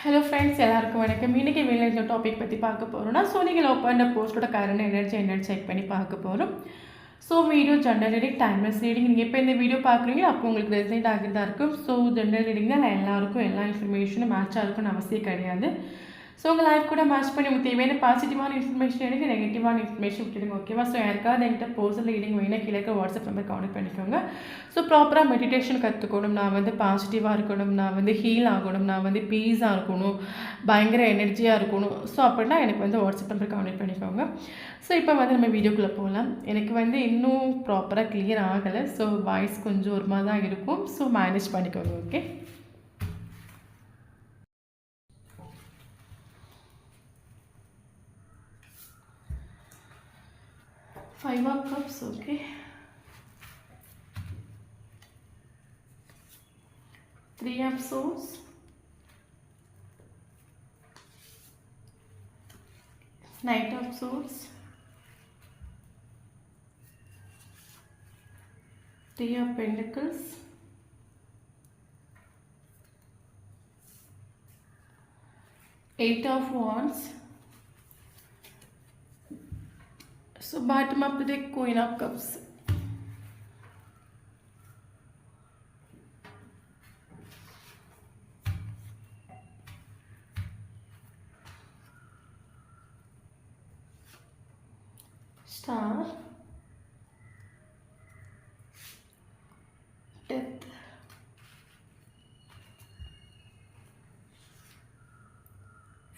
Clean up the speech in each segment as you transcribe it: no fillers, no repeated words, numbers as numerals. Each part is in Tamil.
ஹலோ ஃப்ரெண்ட்ஸ், எல்லாருக்கும் வணக்கம். இன்றைக்கி வேலை இந்த டாபிக் பற்றி பார்க்க போகிறோம்னா, ஸோ நீங்கள் லவ் பண்ணுற போஸ்ட்டோட கரண்ட் எனர்ஜி என்னென்னு செக் பண்ணி பார்க்க போகிறோம். So video general reading, timeless reading. நீங்கள் எப்போ இந்த வீடியோ பார்க்குறீங்களோ அப்போ உங்களுக்கு ரெசனேட் ஆகிறதா இருக்கும். ஸோ ஜென்ரல் ரீடிங் தான் எல்லாருக்கும் எல்லா இன்ஃபர்மேஷனும் மேட்சாக இருக்கும்னு அவசியம் கிடையாது. ஸோ உங்கள் லைஃப் கூட மேட்ச் பண்ணி உங்களுக்கு தேவையான பாசிட்டிவான இன்ஃபர்மேஷன் எடுங்க, நெகட்டிவான இன்ஃபர்மேஷன் விட்டுடுங்க. ஓகேவா? ஸோ யாருக்காவது என்கிட்ட பர்சனல் ரீடிங் வேணும், கீழே இருக்க வாட்ஸ்அப் நம்பர் கான்டெக்ட் பண்ணிக்கோங்க. ஸோ ப்ராப்பராக மெடிடேஷன் கற்றுக்கணும், நான் பாசிட்டிவாக இருக்கணும், நான் ஹீல் ஆகணும், நான் பீஸாக இருக்கணும், பயங்கர எனர்ஜியாக இருக்கணும். ஸோ அப்படின்னா எனக்கு வாட்ஸ்அப் நம்பர் கான்டெக்ட் பண்ணிக்கோங்க. ஸோ இப்போ நம்ம வீடியோக்குள்ளே போகலாம். எனக்கு இன்னும் ப்ராப்பராக கிளியர் ஆகலை. ஸோ வாய்ஸ் கொஞ்சம் ஒரு மாதிரி தான் இருக்கும். ஸோ மேனேஜ் பண்ணிக்கோங்க. Okay? Five of Cups, okay. Three of Swords. Knight of Swords. Three of Pentacles. Eight of Wands. So bottom up the Queen of Cups. Star. Death.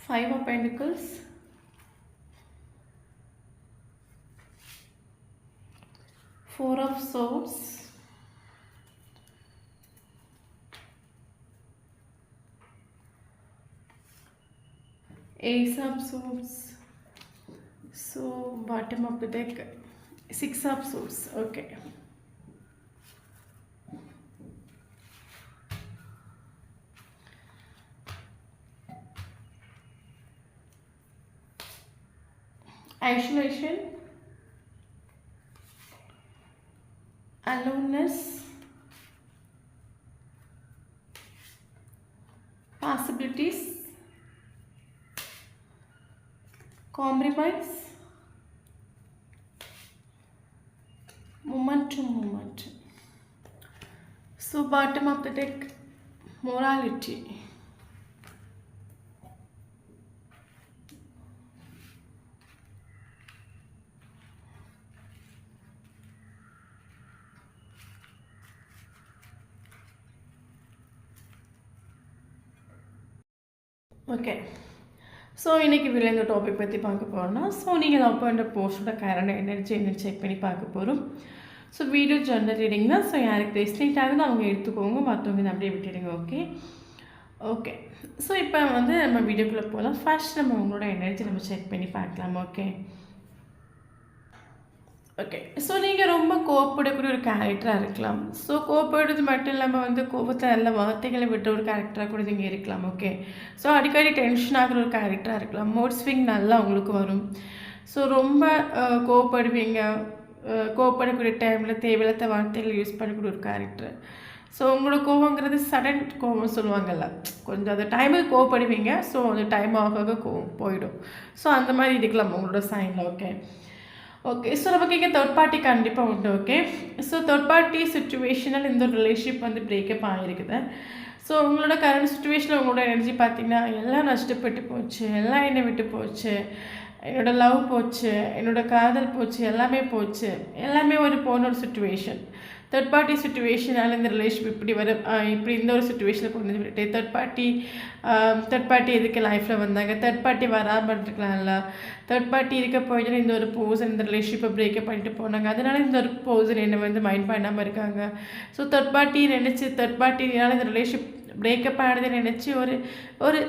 Five of Pentacles. Four of Swords. Ace of Swords. So bottom of the deck, Six of Swords. Okay. Isolation. Aloneness, possibilities, compromise, moment to moment. So bottom of the deck, morality. Okay. So இன்றைக்கி வீடியோ இந்த டாபிக் பற்றி பார்க்க போகிறோம்னா, ஸோ நீங்கள் லவ் பண்ணுற போஸ்ட்டோட கரண்ட் எனர்ஜி என்னென்னு செக் பண்ணி பார்க்க போகிறோம். ஸோ வீடியோ ஜென்ரல் ரீடிங் தான். ஸோ யாருக்கு ரெஸ்னேட் ஆகுது அவங்க எடுத்துக்கோங்க, மற்றவங்க அப்படியே விட்டுடுங்க. Okay okay. ஸோ இப்போ நம்ம வீடியோக்குள்ளே போகலாம். ஃபர்ஸ்ட் நம்ம உங்களோட எனர்ஜி நம்ம செக் பண்ணி பார்க்கலாம். Okay okay. ஸோ நீங்கள் ரொம்ப கோவப்படக்கூடிய ஒரு கேரக்டராக இருக்கலாம். ஸோ கோவப்படுறது மட்டும் இல்லாமல் கோபத்தில் நல்ல வார்த்தைகளை விட்டு ஒரு கேரக்டராக கூட நீங்கள் இருக்கலாம். ஓகே. ஸோ அடிக்கடி டென்ஷன் ஆகிற ஒரு கேரக்டராக இருக்கலாம். மூட் ஸ்விங் நல்லா உங்களுக்கு வரும். ஸோ ரொம்ப கோவப்படுவீங்க. கோவப்படக்கூடிய டைமில் தேவையில்லாத வார்த்தைகளை யூஸ் பண்ணக்கூடிய ஒரு கேரக்டர். ஸோ உங்களோட கோவங்கிறது சடன் கோவம் சொல்லுவாங்கல்ல, கொஞ்சம் அந்த டைமுக்கு கோவப்படுவீங்க. ஸோ அந்த டைம் ஆக கோவம் போயிடும். ஸோ அந்த மாதிரி இருக்கலாம் உங்களோட சைனில். Okay okay. ஸோ நமக்கு இங்கே தேர்ட் பார்ட்டி கண்டிப்பாக உண்டு. ஓகே. ஸோ தேர்ட் பார்ட்டி சுச்சுவேஷனில் இந்த ஒரு ரிலேஷன்ஷிப் பிரேக்கப் ஆகிருக்குது. ஸோ உங்களோட கரண்ட் சுச்சுவேஷனில் உங்களோட எனர்ஜி பார்த்திங்கன்னா எல்லாம் நஷ்டப்பட்டு போச்சு, எல்லாம் என்னை விட்டு போச்சு, என்னோடய லவ் போச்சு, என்னோடய காதல் போச்சு, எல்லாமே போச்சு, எல்லாமே ஒரு போன ஒரு சுச்சுவேஷன். தேர்ட் பார்ட்டி சுச்சுவேஷனால் இந்த ரிலேஷன்ஷிப் இப்படி இந்த ஒரு சுச்சுவேஷனில் கொண்டு விட்டு தேர்ட் பார்ட்டி எதுக்கு லைஃப்பில் வந்தாங்க, தேர்ட் பார்ட்டி வராமல் இருக்கலாம்ல, தேர்ட் பார்ட்டி இருக்க போயிட்டு இந்த ஒரு பர்சன் இந்த ரிலேஷன்ஷிப்பை பிரேக்கப் பண்ணிட்டு போனாங்க, அதனால இந்த ஒரு பர்சன் என்னை மைண்ட் பண்ணாமல் இருக்காங்க. ஸோ தேர்ட் பார்ட்டினால இந்த ரிலேஷன்ஷிப் பிரேக்கப் ஆனதை நினச்சி ஒரு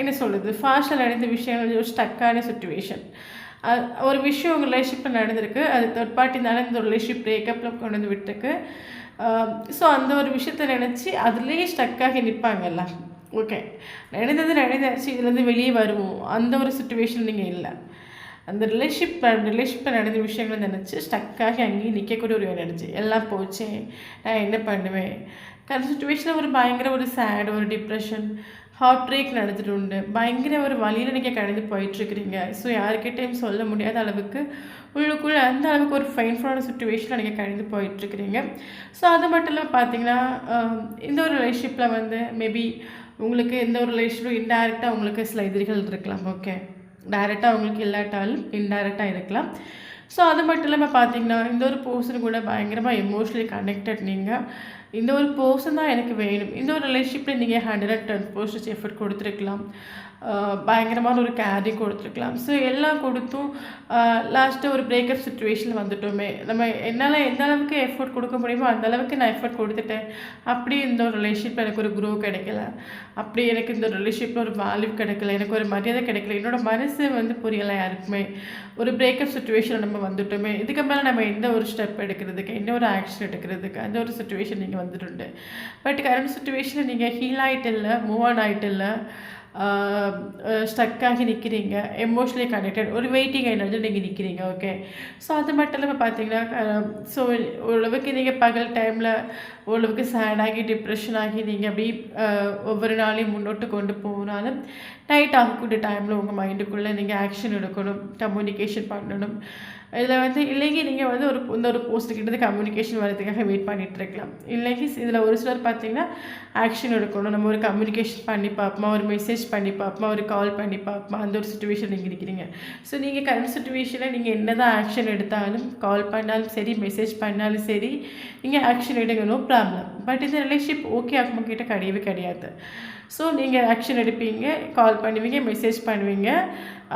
என்ன சொல்கிறது, ஃபாஸ்ட்டில் நடந்த விஷயங்கள் ஒரு ஸ்டக்கான சுச்சுவேஷன். ஒரு விஷயம் உங்கள் ரிலேஷன்ஷிப்பில் நடந்திருக்கு, அது தேர்ட் பார்ட்டினால இந்த ரிலேஷன்ஷிப் பிரேக்கப்பில் கொண்டு வந்து விட்டுருக்கு. ஸோ அந்த ஒரு விஷயத்தை நினச்சி அதுலேயே ஸ்டக்காகி நிற்பாங்கல்ல. ஓகே, நடந்தாச்சு, இதுலேருந்து வெளியே வருவோம், அந்த ஒரு சுச்சுவேஷன் நீங்கள் இல்லை. அந்த ரிலேஷன்ஷிப்பில் நடந்த விஷயங்கள் நினச்சி ஸ்டக்காகி அங்கேயும் நிற்கக்கூடிய ஒரு எனர்ஜி. எல்லாம் போச்சு, நான் என்ன பண்ணுவேன், கரண்ட் சுச்சுவேஷனில் ஒரு பயங்கர ஒரு சேட், ஒரு டிப்ரெஷன், ஹார்ட் பிரேக் நடந்துட்டு பயங்கர ஒரு வழியில் நீங்கள் கடந்து போயிட்டுருக்கிறீங்க. ஸோ யாருக்கிட்டையும் சொல்ல முடியாத அளவுக்கு உள்ளுக்குள்ளே அந்த அளவுக்கு ஒரு பெயின்ஃபுல்லான சுச்சுவேஷனில் நீங்கள் கடந்து போயிட்டுருக்கிறீங்க. ஸோ அது மட்டும் இல்லாமல் பார்த்தீங்கன்னா இந்த ஒரு ரிலேஷன்ஷிப்பில் வந்து மேபி உங்களுக்கு இந்த ஒரு ரிலேஷன்ஷிப் இன்டைரக்டாக உங்களுக்கு சில எதிரிகள் இருக்கலாம். ஓகே, டைரெக்டாக உங்களுக்கு இல்லாட்டாலும் இன்டைரக்டாக இருக்கலாம். ஸோ அது மட்டும் இல்லாமல் பார்த்தீங்கன்னா இந்த ஒரு பர்சன் கூட பயங்கரமாக எமோஷ்னலி கனெக்டட் நீங்கள். இந்த ஒரு பர்சன் தான் எனக்கு வேணும். இந்த ஒரு ரிலேஷன்ஷிப்பில் நீங்கள் 110% எஃபர்ட் கொடுத்துருக்கலாம், பயங்கரமான ஒரு கேரிங் கொடுத்துருக்கலாம். ஸோ எல்லாம் கொடுத்தும் லாஸ்ட்டு ஒரு பிரேக்கப் சுச்சுவேஷனில் வந்துட்டோமே, நம்ம என்னால் எந்த அளவுக்கு எஃபர்ட் கொடுக்க முடியுமோ அந்த அளவுக்கு நான் எஃபர்ட் கொடுத்துட்டேன். அப்படி இந்த ஒரு ரிலேஷன்ஷிப்பில் எனக்கு ஒரு க்ரோ கிடைக்கல, அப்படி எனக்கு இந்த ரிலேஷன்ஷிப்பில் ஒரு வேல்யூ கிடைக்கல, எனக்கு ஒரு மரியாதை கிடைக்கல, என்னோடய மனசு வந்து புரியலை யாருக்குமே. ஒரு பிரேக்கப் சுச்சுவேஷனில் நம்ம வந்துட்டோமே, இதுக்கு மேலே நம்ம எந்த ஒரு ஸ்டெப் எடுக்கிறதுக்கு, எந்த ஒரு ஆக்ஷன் எடுக்கிறதுக்கு, அந்த ஒரு சுச்சுவேஷன் நீங்கள் வந்துட்டு. பட் கரண்ட் சுச்சுவேஷனில் நீங்கள் ஹீல் ஆகிட்டு இல்லை, மூவ் ஆன் ஆகிட்டு இல்லை, ஸ்டக்காகி நிற்கிறீங்க, எமோஷ்னலி கனெக்டட் ஒரு வெயிட்டிங் எனர்ஜி நீங்கள் நிற்கிறீங்க. ஓகே, ஸோ அது மட்டும் இல்லாமல் பார்த்தீங்கன்னா ஸோ ஓரளவுக்கு நீங்கள் பகல் டைமில் ஓரளவுக்கு சேடாகி டிப்ரெஷன் ஆகி நீங்கள் அப்படி ஒவ்வொரு நாளையும் முன்னோட்டு கொண்டு போனாலும் நைட் ஆகக்கூடிய டைமில் உங்கள் மைண்டுக்குள்ளே நீங்கள் ஆக்ஷன் எடுக்கணும், கம்யூனிகேஷன் பண்ணணும். இதில் வந்து இல்லைங்க நீங்கள் வந்து இந்த ஒரு போஸ்ட்டுக்கிட்ட கம்யூனிகேஷன் வரதுக்காக வெயிட் பண்ணிகிட்டு இருக்கலாம். இல்லைங்க இதில் ஒரு சிலர் பார்த்தீங்கன்னா ஆக்ஷன் எடுக்கணும், நம்ம ஒரு கம்யூனிகேஷன் பண்ணி பார்ப்போமா, ஒரு மெசேஜ் பண்ணி பார்ப்போமா, ஒரு கால் பண்ணி பார்ப்போமா, அந்த ஒரு சுச்சுவேஷன் நீங்கள் இருக்கிறீங்க. ஸோ நீங்கள் கரண்ட் சுச்சுவேஷனில் நீங்கள் என்ன தான் ஆக்ஷன் எடுத்தாலும், கால் பண்ணாலும் சரி, மெசேஜ் பண்ணாலும் சரி, நீங்கள் ஆக்ஷன் எடுங்க, நோ ப்ராப்ளம். பட் இந்த ரிலேஷன்ஷிப் ஓகே ஆகுமா கிட்ட கிடையவே கிடையாது. ஸோ நீங்கள் ஆக்ஷன் எடுப்பீங்க, கால் பண்ணுவீங்க, மெசேஜ் பண்ணுவீங்க,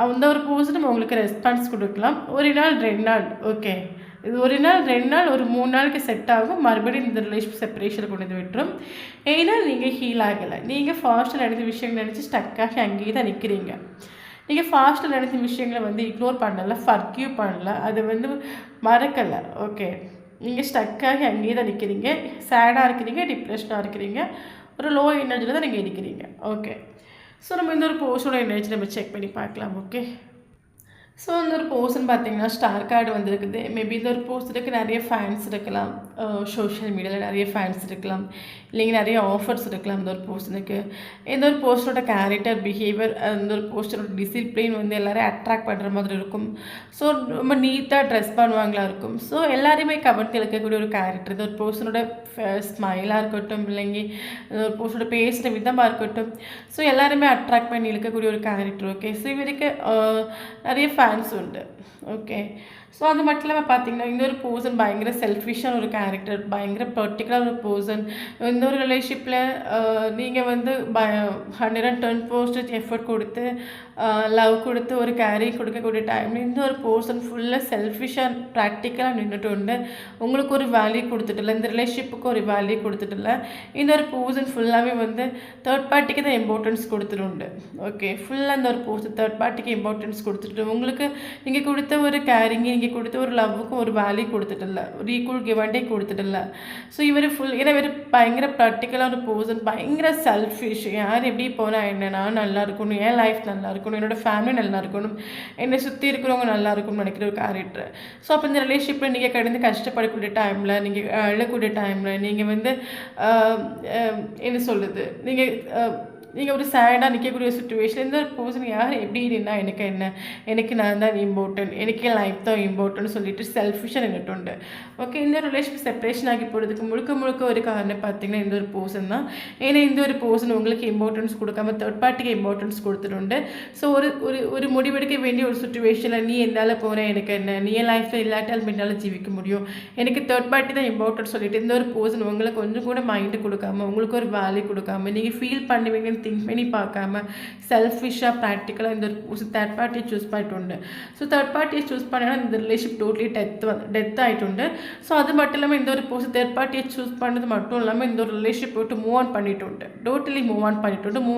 அந்த ஒரு பர்சனும் உங்களுக்கு ரெஸ்பான்ஸ் கொடுக்கலாம். ஒரு நாள் 2 நாள் ஓகே, இது ஒரு நாள் 2 நாள் ஒரு 3 நாளுக்கு செட் ஆகும், மறுபடியும் இந்த ரிலேஷன்ஷிப் செப்பரேஷன் கொண்டு வந்து விட்டுரும். ஏன்னா நீங்கள் ஹீல் ஆகலை, நீங்கள் ஃபாஸ்ட்டில் நடந்த விஷயங்கள் நினச்சி ஸ்டக்காகி அங்கேயே தான் நிற்கிறீங்க. நீங்கள் ஃபாஸ்ட்டில் நடந்த விஷயங்களை வந்து இக்னோர் பண்ணலை, ஃபர்கியூ பண்ணலை, அது வந்து மறக்கலை. ஓகே, நீங்கள் ஸ்டக்காகி அங்கேயே தான் நிற்கிறீங்க, சேடாக இருக்கிறீங்க, டிப்ரெஷனாக இருக்கிறீங்க, ஒரு லோ எனர்ஜியில் தான் நீங்கள் இருக்கிறீங்க. ஓகே, ஸோ நம்ம இந்த ஒரு போர்ஷனோட எனர்ஜி நம்ம செக் பண்ணி பார்க்கலாம். ஓகே, ஸோ அந்த ஒரு பர்சன் பார்த்தீங்கன்னா ஸ்டார் கார்டு வந்துருக்குது. மேபி இந்த ஒரு பர்சனுக்கு நிறைய ஃபேன்ஸ் இருக்கலாம், சோஷியல் மீடியாவில் நிறைய ஃபேன்ஸ் இருக்கலாம், இல்லைங்க நிறைய ஆஃபர்ஸ் இருக்கலாம் இந்த ஒரு பர்சனுக்கு. இந்த ஒரு பர்சனோட கேரக்டர், பிஹேவியர், அந்த ஒரு பர்சனோட டிசிப்ளின் வந்து எல்லோரும் அட்ராக்ட் பண்ணுற மாதிரி இருக்கும். ஸோ ரொம்ப நீட்டாக ட்ரெஸ் பண்ணுவாங்களா இருக்கும். ஸோ எல்லாரையுமே கவர்ந்து இழுக்கக்கூடிய ஒரு கேரக்டர். இந்த ஒரு பர்சனோட ஸ்மைலாக இருக்கட்டும், இல்லைங்க ஒரு பர்சனோட பேசுகிற விதமாக இருக்கட்டும், ஸோ எல்லாருமே அட்ராக்ட் பண்ணி இழுக்கக்கூடிய ஒரு கேரக்டர். ஓகே, ஸோ இவருக்கு நிறைய ஃபேன்ஸ் உண்டு. ஓகே, ஸோ அது மட்டும் இல்லாமல் பார்த்தீங்கன்னா இந்த ஒரு பர்சன் பயங்கர செல்ஃபிஷான ஒரு கேரக்டர், பயங்கர பர்டிகுலர் ஒரு பர்சன். இந்த ஒரு ரிலேஷன்ஷிப்பில் நீங்கள் வந்து 110% எஃபர்ட் கொடுத்து, லவ் கொடுத்து, ஒரு கேரி கொடுக்கக்கூடிய டைமில் இந்த ஒரு பர்சன் ஃபுல்லாக செல்ஃபிஷாக ப்ராக்டிக்கலாக நின்றுட்டு உண்டு. உங்களுக்கு ஒரு வேல்யூ கொடுத்துட்டில்ல, இந்த ரிலேஷன்ஷிப்புக்கு ஒரு வேல்யூ கொடுத்துட்டில்ல. இந்த ஒரு பர்சன் ஃபுல்லாகவே வந்து தேர்ட் பார்ட்டிக்கு தான் இம்பார்ட்டன்ஸ் கொடுத்துட்டு. ஓகே, ஃபுல்லாக அந்த ஒரு பர்சன் தேர்ட் பார்ட்டிக்கு இம்பார்ட்டன்ஸ் கொடுத்துட்டு, உங்களுக்கு நீங்கள் கொடுத்த ஒரு கேரிங்கு, நீங்கள் கொடுத்த ஒரு லவ்வுக்கும் ஒரு வேல்யூ கொடுத்துட்டில்ல, ஒரு ஈக்குவல் கிவ் அண்ட் டேக் கொடுத்துட்டில்ல. ஸோ இவர் ஏன்னா இவர் பயங்கர ப்ராக்டிக்கலான ஒரு பர்சன், பயங்கர செல்ஃபிஷ். யார் எப்படி போனால் என்ன, நான் நல்லா இருக்கணும், என் லைஃப் நல்லா இருக்கணும், என்னோடய ஃபேமிலி நல்லா இருக்கணும், என்னை சுற்றி இருக்கிறவங்க நல்லா இருக்கணும்னு நினைக்கிற ஒரு கேரக்டர். ஸோ அப்போ இந்த ரிலேஷன்ஷிப்பில் நீங்கள் கடந்து கஷ்டப்படக்கூடிய டைமில், நீங்கள் அழக்கூடிய டைமில், நீங்கள் வந்து என்ன சொல்லுது, நீங்கள் ஒரு சேடாக நிற்கக்கூடிய சுச்சுவேஷன், இந்த ஒரு பர்சன் யார் எப்படி நின்னா எனக்கு என்ன, எனக்கு நான் தான் இம்பார்ட்டன்ட், எனக்கு என் லைஃப் தான் இம்பார்ட்டன்ட் சொல்லிட்டு செல்ஃபிஷாக நின்றுட்டு உண்டு. ஓகே, இந்த ரிலேஷன்ஷிப் செப்பரேஷன் ஆகி போகிறதுக்கு முழுக்க ஒரு காரணம் பார்த்தீங்கன்னா இந்த ஒரு பர்சன் தான். ஏன்னா இந்த ஒரு பர்சன் உங்களுக்கு இம்பார்ட்டன்ஸ் கொடுக்காம தேர்ட் பார்ட்டிக்கு இம்பார்ட்டன்ஸ் கொடுத்துட்டு. ஸோ ஒரு முடிவெடுக்க வேண்டிய ஒரு சுச்சுவேஷனில் நீ என்னால் போகிறேன், எனக்கு என்ன, நீ என் லைஃப்பில் இல்லாட்டாலும் என்னால் ஜீவிக்க முடியும், எனக்கு தேர்ட் பார்ட்டி தான் இம்பார்ட்டன்ட் சொல்லிட்டு இந்த ஒரு பர்சன் உங்களுக்கு கொஞ்சம் கூட மைண்டு கொடுக்காம, உங்களுக்கு ஒரு வேல்யூ கொடுக்காம, நீங்கள் ஃபீல் பண்ணுவீங்கன்னு திங்க் பண்ணி பார்க்காம செல்ஃபிஷாக ப்ராக்டிக்கலாக இந்த ஒரு தேர்ட் பார்ட்டியை சூஸ் பண்ணிட்டு. ஸோ தேர்ட் பார்ட்டியை சூஸ் பண்ணால் இந்த ரிலேஷன்ஷிப் டோட்டலி டெத் ஆகிட்டு. ஸோ அது மட்டும் இல்லாமல் இந்த ஒரு தேர்ட் பார்ட்டியை சூஸ் பண்ணது மட்டும் இல்லாமல் இந்த ஒரு ரிலேஷன்ஷிப் விட்டு மூவ் ஆன் பண்ணிட்டு, டோட்டலி மூவ்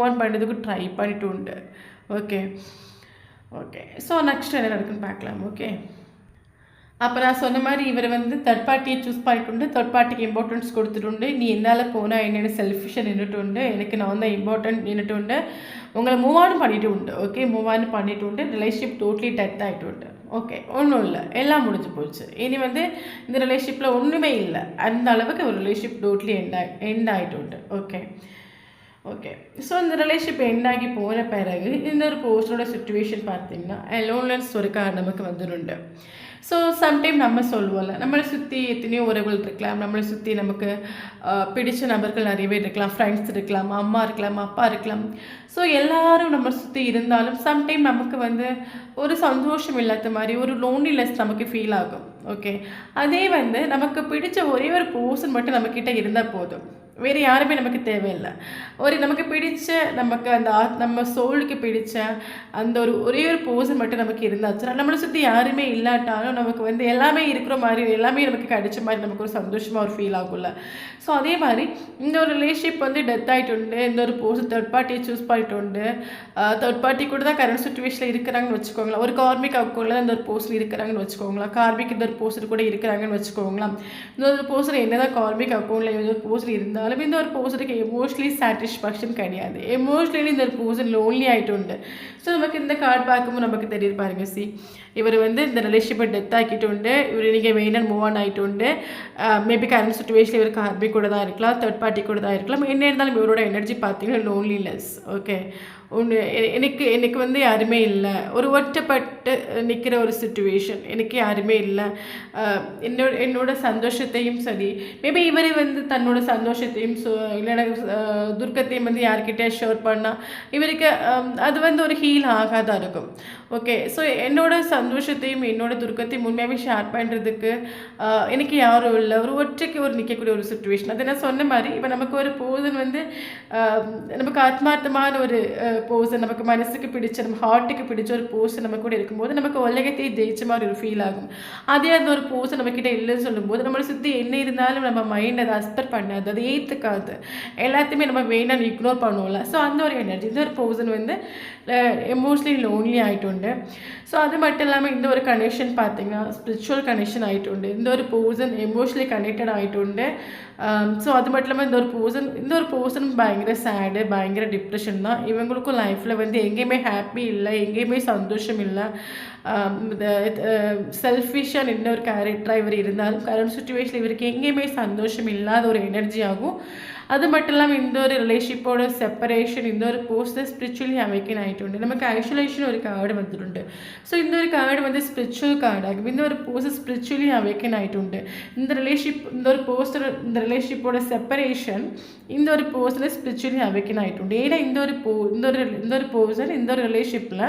ஆன் பண்ணுறதுக்கு ட்ரை பண்ணிட்டு. ஓகே, ஸோ நெக்ஸ்ட் என்ன நடக்குன்னு பார்க்கலாம். ஓகே, அப்போ நான் சொன்ன மாதிரி இவர் வந்து தேர்ட் பார்ட்டியை சூஸ் பண்ணிட்டு தேர்ட் பார்ட்டிக்கு இம்பார்ட்டன்ஸ் கொடுத்துட்டு நீ என்னால் போனால் என்னென்ன செல்ஃபிஷாக நின்றுட்டு உண்டு, எனக்கு நான் தான் இம்பார்ட்டன்ட் நின்றுட்டு உண்டு, உங்களை மூவ் ஆன் பண்ணிட்டு உண்டு. ஓகே, மூவ் ஆன் பண்ணிட்டு உண்டு, ரிலேஷன்ஷிப் டோட்டலி டெத் ஆகிட்டு உண்டு. ஓகே, ஒன்றும் இல்லை, எல்லாம் முடிஞ்சு போச்சு. இனி வந்து இந்த ரிலேஷன்ஷிப்பில் ஒன்றுமே இல்லை, அந்த அளவுக்கு ஒரு ரிலேஷன்ஷிப் டோட்டலி எண்ட் ஆகிட்டு உண்டு. ஓகே ஓகே ஸோ இந்த ரிலேஷன்ஷிப் எண்ட் ஆகி போன பிறகு இன்னொரு போஸ்டோட சுச்சுவேஷன் பார்த்தீங்கன்னா லோன்லெஸ் ஒரு நமக்கு வந்துடுண்டு. ஸோ சம்டைம் நம்ம சொல்லுவோம்ல, நம்மளை சுற்றி எத்தனையோ உறவுகள் இருக்கலாம், நம்மளை சுற்றி நமக்கு பிடிச்ச நபர்கள் நிறைய பேர் இருக்கலாம், ஃப்ரெண்ட்ஸ் இருக்கலாம், அம்மா இருக்கலாம், அப்பா இருக்கலாம். ஸோ எல்லோரும் நம்ம சுற்றி இருந்தாலும் சம்டைம் நமக்கு வந்து ஒரு சந்தோஷம் இல்லாத மாதிரி ஒரு லோன்லினஸ் நமக்கு ஃபீல் ஆகும். ஓகே, அதே வந்து நமக்கு பிடிச்ச ஒரே ஒரு பர்சன் மட்டும் நம்மக்கிட்ட இருந்தால் போதும், வேறு யாருமே நமக்கு தேவையில்லை. நமக்கு பிடிச்ச நமக்கு அந்த நம்ம சோலுக்கு பிடிச்ச அந்த ஒரே ஒரு பர்சன் மட்டும் நமக்கு இருந்தாச்சுன்னா நம்மளை சுற்றி யாருமே இல்லாட்டாலும் நமக்கு வந்து எல்லாமே இருக்கிற மாதிரி, எல்லாமே நமக்கு கிடைச்ச மாதிரி நமக்கு ஒரு சந்தோஷமாக ஒரு ஃபீல் ஆகும்ல. ஸோ அதே மாதிரி இந்த ஒரு ரிலேஷன்ஷிப் வந்து டெத் ஆகிட்டு உண்டு, இந்த ஒரு பர்சன் தேர்ட் பார்ட்டியை சூஸ் பண்ணிட்டு உண்டு, தேர்ட் பார்ட்டி கூட தான் கரண்ட் சுச்சுவேஷனில் இருக்கிறாங்கன்னு வச்சுக்கோங்களேன். ஒரு கார்மிக் அக்கௌண்ட்டில் இந்த ஒரு பர்சன் இருக்கிறாங்கன்னு வச்சுக்கோங்களேன், கார்மிக் இந்த ஒரு பர்சன் கூட இருக்கிறாங்கன்னு வச்சுக்கோங்களேன். இந்த ஒரு பர்சன் என்ன தான் கார்மிக் அக்கௌண்ட்டில் இந்த ஒரு பர்சன் இருந்தாலும் இந்த ஒரு பர்சனுக்கு எமோஷ்னலி சாட்டிஸ்ஃபேக்ஷன் கிடையாது, எமோஷ்னலி இந்த ஒரு பர்சன் லோன்லி ஆகிட்டு உண்டு. ஸோ நமக்கு இந்த கார்டு பார்க்கும்போது நமக்கு தெரியுது பாருங்க, இவர் வந்து இந்த ரிலேஷன்ஷிப்பை டெத் ஆக்கிட்டு உண்டு, இவர் நீங்கள் மெயினாக மூவ் ஆன் ஆகிட்டு உண்டு. மேபி கரண்ட் சுச்சுவேஷனில் இவர் கார்பி கூட தான் இருக்கலாம், தேர்ட் பார்ட்டி கூட தான் இருக்கலாம். என்ன இருந்தாலும் இவரோட எனர்ஜி பார்த்தீங்கன்னா லோன்லினஸ். ஓகே, ஒன்று எனக்கு வந்து யாருமே இல்லை, ஒரு ஒற்றப்பட்டு நிற்கிற ஒரு சுச்சுவேஷன், எனக்கு யாருமே இல்லை. என்னோட சந்தோஷத்தையும் சரி, மேபி இவர் வந்து தன்னோட சந்தோஷத்தையும் இல்லைன்னா துர்க்கத்தையும் வந்து யார்கிட்ட ஷேர் பண்ணால் இவருக்கு அது வந்து ஒரு ஹீல் ஆகாதான் இருக்கும். ஓகே, ஸோ என்னோட சந்தோஷத்தையும் என்னோட துர்க்கத்தையும் உண்மையாகவே ஷேர் பண்ணுறதுக்கு எனக்கு யாரும் இல்லை, ஒரு ஒற்றைக்கு ஒரு நிற்கக்கூடிய ஒரு சுச்சுவேஷன். அதை நான் சொன்ன மாதிரி இப்போ நமக்கு ஒரு பர்சன் வந்து நமக்கு ஆத்மார்த்தமான ஒரு பர்சன், நமக்கு மனசுக்கு பிடிச்ச நம்ம ஹார்ட்டுக்கு பிடிச்ச ஒரு பர்சன் நம்ம கூட இருக்கும்போது நமக்கு உலகத்தையே ஜெயிச்ச மாதிரி ஒரு ஃபீல் ஆகும். அதே அந்த ஒரு பர்சன் நம்மக்கிட்ட இல்லைன்னு சொல்லும்போது நம்மளை சுற்றி என்ன இருந்தாலும் நம்ம மைண்ட் அதை அஸ்பெக்ட் பண்ணாது, அதை ஏற்றுக்காது, எல்லாத்தையுமே நம்ம வேணாம் இக்னோர் பண்ணுவோம்ல. ஸோ அந்த ஒரு எனர்ஜி இந்த ஒரு பர்சன் வந்து எமோஷ்னலி லோன்லி ஆகிட்டு உண்டு. ஸோ அது மட்டும் இல்லாமல் இந்த ஒரு கனெக்ஷன் பார்த்தீங்கன்னா ஸ்பிரிச்சுவல் கனெக்ஷன் ஆகிட்டு உண்டு, இந்த ஒரு பர்சன் எமோஷ்னலி கனெக்டட் ஆகிட்டு உண்டு. ஸோ அது மட்டும் இல்லாமல் இந்த ஒரு பர்சன் பயங்கர சேடு, பயங்கர டிப்ரெஷன் தான். இவங்களுக்கும் லைஃப்பில் வந்து எங்கேயுமே ஹாப்பி இல்லை, எங்கேயுமே சந்தோஷம் இல்லை, செல்ஃபிஷாக நின்ற ஒரு கேரக்டராக இவர் இருந்தாலும் கரண்ட் சுச்சுவேஷன் இவருக்கு எங்கேயுமே சந்தோஷம் இல்லாத ஒரு எனர்ஜி ஆகும். அது மட்டும் இல்லாமல் இந்த ஒரு ரிலேஷன்ஷிப்போட செப்பரேஷன், இந்த ஒரு போஸ்டர் ஸ்பிரிச்சுவலி அவைக்கன் ஆகிட்டு உண்டு. நமக்கு ஐசோலேஷன் ஒரு கார்டு வந்துட்டு. ஸோ இந்த ஒரு கார்டு வந்து ஸ்பிரிச்சுவல் கார்டாகும், இந்த ஒரு போஸ்டர் ஸ்பிரிச்சுவலி அவைக்கன் ஆகிட்டு உண்டு. இந்த ரிலேஷன்ஷிப் இந்த ஒரு போஸ்டர் இந்த ரிலேஷன்ஷிப்போட செப்பரேஷன் இந்த ஒரு போஸ்டர் ஸ்பிரிச்சுவலி அவைக்கன் ஆகிட்டு உண்டு. ஏன்னா இந்த ஒரு போஸ்டர் இந்த ஒரு ரிலேஷன்ஷிப்பில்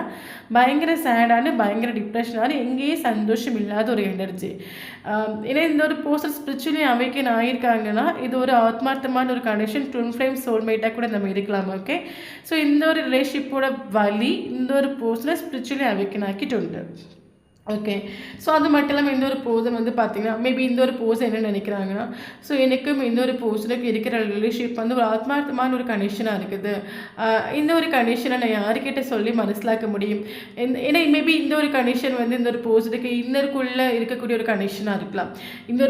பயங்கர சேடான, பயங்கர டிப்ரெஷனான, எங்கேயும் சந்தோஷம் இல்லாத ஒரு எனர்ஜி. ஏன்னா இந்த ஒரு போஸ்டர் ஸ்பிரிச்சுவலி அவைக்கன் ஆகியிருக்காங்கன்னா இது ஒரு ஆத்மார்த்தமான ஒரு கனெக்ஷன், ட்வின் ஃப்ளேம் சோல்மேட்டாக கூட நம்ம இருக்கலாம். ஓகே, ஸோ இந்த ஒரு ரிலேஷன்ஷிப்போட வழி இந்த ஒரு போஸ்டர் ஸ்பிரிச்சுவலி அவைக்கன் ஆக்கிட்டு உண்டு. ஓகே, ஸோ அது மட்டும் இல்லாமல் இந்த ஒரு பர்சன் வந்து பார்த்திங்கன்னா மேபி இந்த ஒரு பர்சன் என்ன நினைக்கிறாங்கன்னா, ஸோ எனக்கும் இந்த ஒரு பர்சனுக்கு இருக்கிற ரிலேஷன்ஷிப் வந்து ஒரு ஆத்மார்த்தமான ஒரு கனெக்ஷனாக இருக்குது, இந்த ஒரு கனெக்ஷனை நான் யாருக்கிட்ட சொல்லி மனசிலாக்க முடியும். ஏன்னா மேபி இந்த ஒரு கனெக்ஷன் வந்து இந்த ஒரு பர்சனுக்கு இன்னருக்குள்ளே இருக்கக்கூடிய ஒரு கனெக்ஷனாக இருக்கலாம். இந்த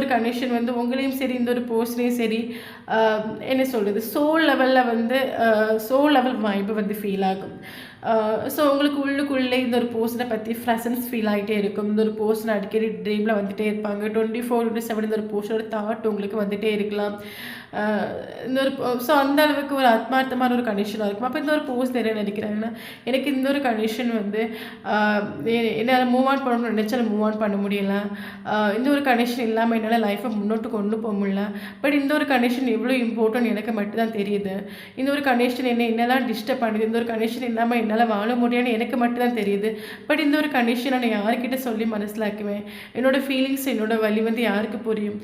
ஒரு கனெக்ஷன் வந்து உங்களையும் சரி இந்த ஒரு பர்சனையும் சரி என்ன சொல்கிறது, சோல் லெவல் வைப்பு வந்து ஃபீல் ஆகும். ஸோ உங்களுக்கு உள்ளுக்குள்ளே இந்த ஒரு பர்சனை பற்றி ப்ரெசன்ஸ் ஃபீல் ஆகிட்டே இருக்கும். இந்த ஒரு பர்சனை அடிக்கடி ட்ரீமில் வந்துகிட்டே இருப்பாங்க. 24/7 இந்த ஒரு பர்சனோட தாட் உங்களுக்கு வந்துகிட்டே இருக்கலாம். இந்த ஒரு ஸோ அந்த அளவுக்கு ஒரு ஆத்மார்த்தமான ஒரு கனெக்ஷனாக இருக்கும். அப்போ இந்த ஒரு பர்சன் என்ன நினைக்கிறாங்கன்னா, எனக்கு இந்த ஒரு கனெக்ஷன் வந்து என்னால் மூவ் ஆன் பண்ணணும்னு நினச்சாலும் மூவ் ஆன் பண்ண முடியல, இந்த ஒரு கனெக்ஷன் இல்லாமல் என்னால் லைஃப்பை முன்னோட்டு கொண்டு போக முடியல. பட் இந்த ஒரு கனெக்ஷன் எவ்வளோ இம்பார்ட்டன்ட் எனக்கு மட்டும்தான் தெரியுது. இந்த ஒரு கனெக்ஷன் என்னெல்லாம் டிஸ்டர்ப் பண்ணுது, இந்த ஒரு கனெக்ஷன் இல்லாமல் என்னால் வாழ முடியாதுன்னு எனக்கு மட்டும்தான் தெரியுது. பட் இந்த ஒரு கனெக்ஷனை நான் யார்கிட்ட சொல்லி மனசிலாக்குவேன், என்னோடய ஃபீலிங்ஸ் என்னோடய வலி வந்து யாருக்கு புரியும்,